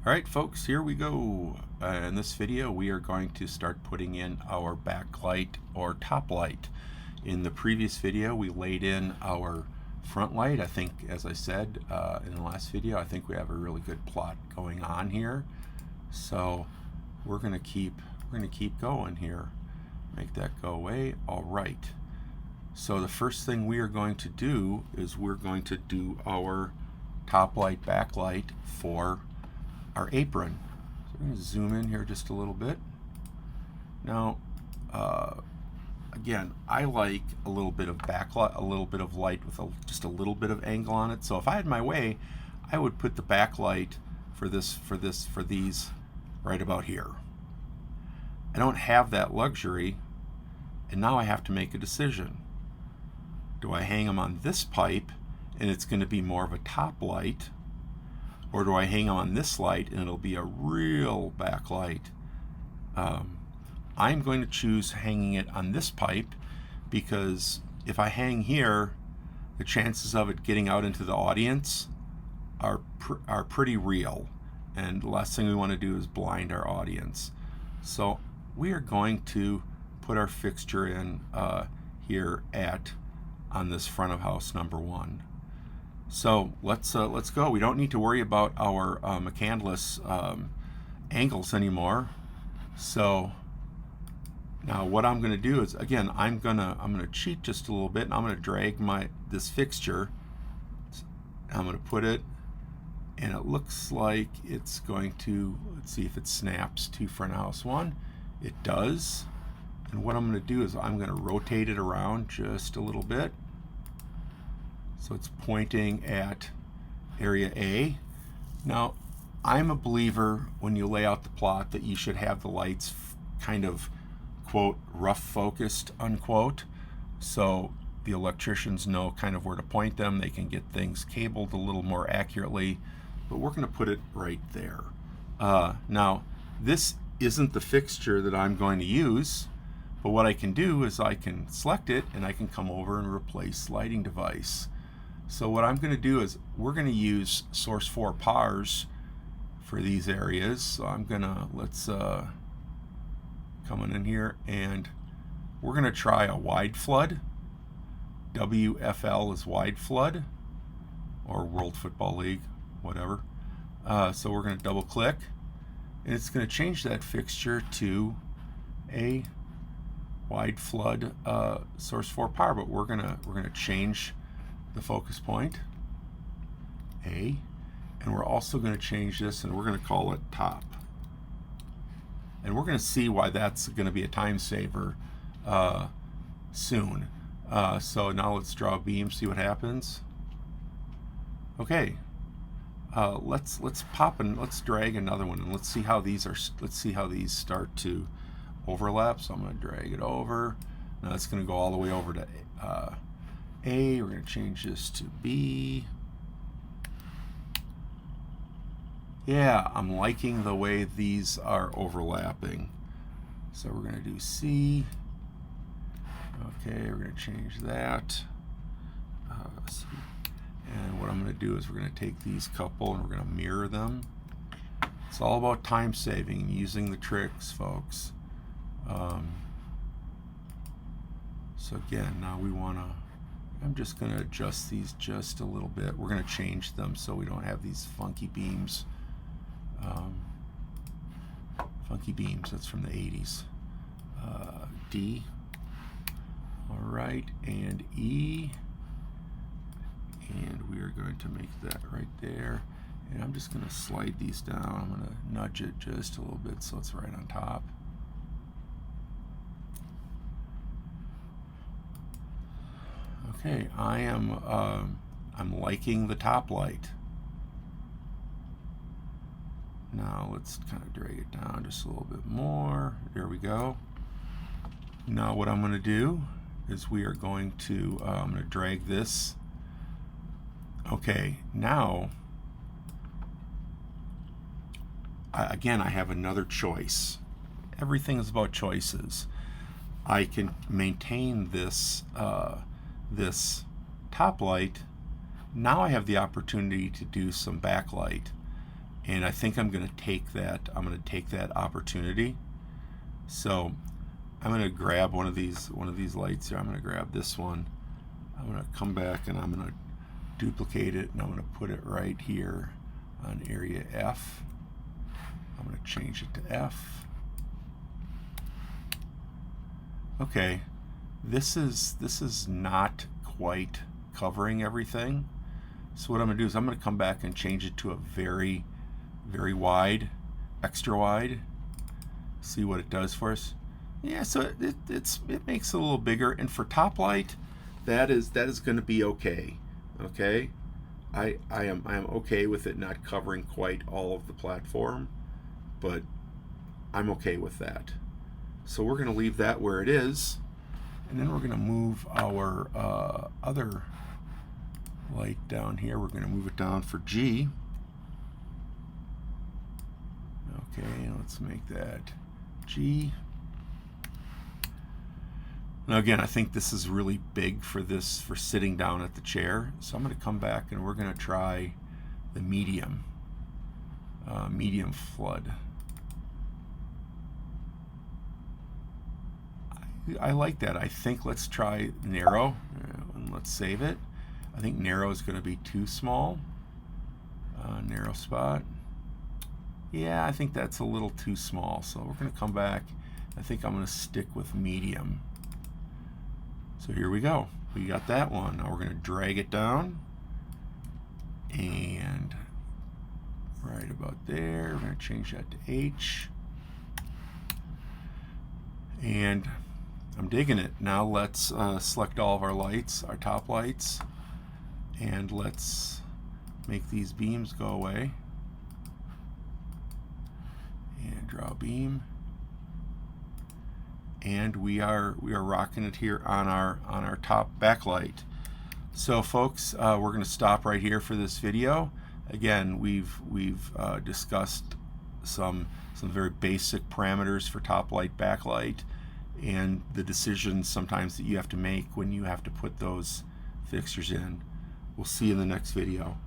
Alright folks, here we go. In this video we are going to start putting in our backlight or top light. In the previous video we laid in our front light. I think, as I said in the last video, I think we have a really good plot going on here. So we're going to keep going here. Make that go away. Alright. So the first thing we are going to do is we're going to do our top light backlight for our apron. So we're going to zoom in here just a little bit. Now, again, I like a little bit of backlight, a little bit of light with just a little bit of angle on it. So if I had my way, I would put the backlight for these right about here. I don't have that luxury, and now I have to make a decision. Do I hang them on this pipe, and it's going to be more of a top light? Or do I hang on this light and it'll be a real backlight? I'm going to choose hanging it on this pipe because if I hang here, the chances of it getting out into the audience are pretty real. And the last thing we want to do is blind our audience. So we are going to put our fixture in here on this front of house number 1. So let's go. We don't need to worry about our McCandless angles anymore. So now what I'm going to do is, again, I'm gonna cheat just a little bit, and I'm going to drag this fixture. I'm going to put it, and it looks like it's going to. Let's see if it snaps to front of house 1. It does. And what I'm going to do is I'm going to rotate it around just a little bit. So it's pointing at area A. Now, I'm a believer when you lay out the plot that you should have the lights kind of, quote, rough focused, unquote. So the electricians know kind of where to point them. They can get things cabled a little more accurately. But we're going to put it right there. Now, this isn't the fixture that I'm going to use. But what I can do is I can select it, and I can come over and replace lighting device. So what I'm going to do is we're going to use source 4 pars for these areas. So I'm going to, let's come in here, and we're going to try a wide flood. WFL is wide flood, or World Football League, whatever. So we're going to double click, and it's going to change that fixture to a wide flood source 4 par, but we're going to change the focus point, A, and we're also going to change this, and we're going to call it top. And we're going to see why that's going to be a time saver soon. So now let's draw a beam, see what happens. Okay, let's pop and let's drag another one, and let's see how these start to overlap. So I'm going to drag it over. Now it's going to go all the way over to A. We're going to change this to B. Yeah, I'm liking the way these are overlapping. So we're going to do C. Okay, we're going to change that. And what I'm going to do is we're going to take these couple and we're going to mirror them. It's all about time saving, using the tricks, folks. So again, now we want to, I'm just going to adjust these just a little bit. We're going to change them so we don't have these funky beams. Funky beams, that's from the 80s. D. All right, and E. And we are going to make that right there. And I'm just going to slide these down. I'm going to nudge it just a little bit so it's right on top. Okay, I'm liking the top light. Now let's kind of drag it down just a little bit more. There we go. Now what I'm going to do is we are going to, I'm going to drag this. Okay, now, again, I have another choice. Everything is about choices. I can maintain this this top light. Now I have the opportunity to do some backlight. and I think I'm going to take that. Opportunity. So I'm going to grab one of these lights here. I'm going to grab this one. I'm going to come back and I'm going to duplicate it, and I'm going to put it right here on area F. I'm going to change it to F. Okay, this is not quite covering everything. So what I'm going to do is I'm going to come back and change it to a very, very wide, extra wide. See what it does for us. Yeah, so it makes it a little bigger, and for top light, that is going to be okay. Okay, I am okay with it not covering quite all of the platform, but I'm okay with that. So we're going to leave that where it is, and then we're going to move our other light down here. We're going to move it down for G. Okay, let's make that G. Now again, I think this is really big for sitting down at the chair. So I'm going to come back and we're going to try the medium flood. I like that. I think let's try narrow, and let's save it. I think narrow is going to be too small. Narrow spot. Yeah, I think that's a little too small. So we're going to come back. I think I'm going to stick with medium. So here we go. We got that one. Now we're going to drag it down. And right about there, we're going to change that to H. And I'm digging it. Now let's select all of our lights, our top lights, and let's make these beams go away. And draw a beam. And we are rocking it here on our top backlight. So folks, we're going to stop right here for this video. Again, we've discussed some very basic parameters for top light, backlight, and the decisions sometimes that you have to make when you have to put those fixtures in. We'll see you in the next video.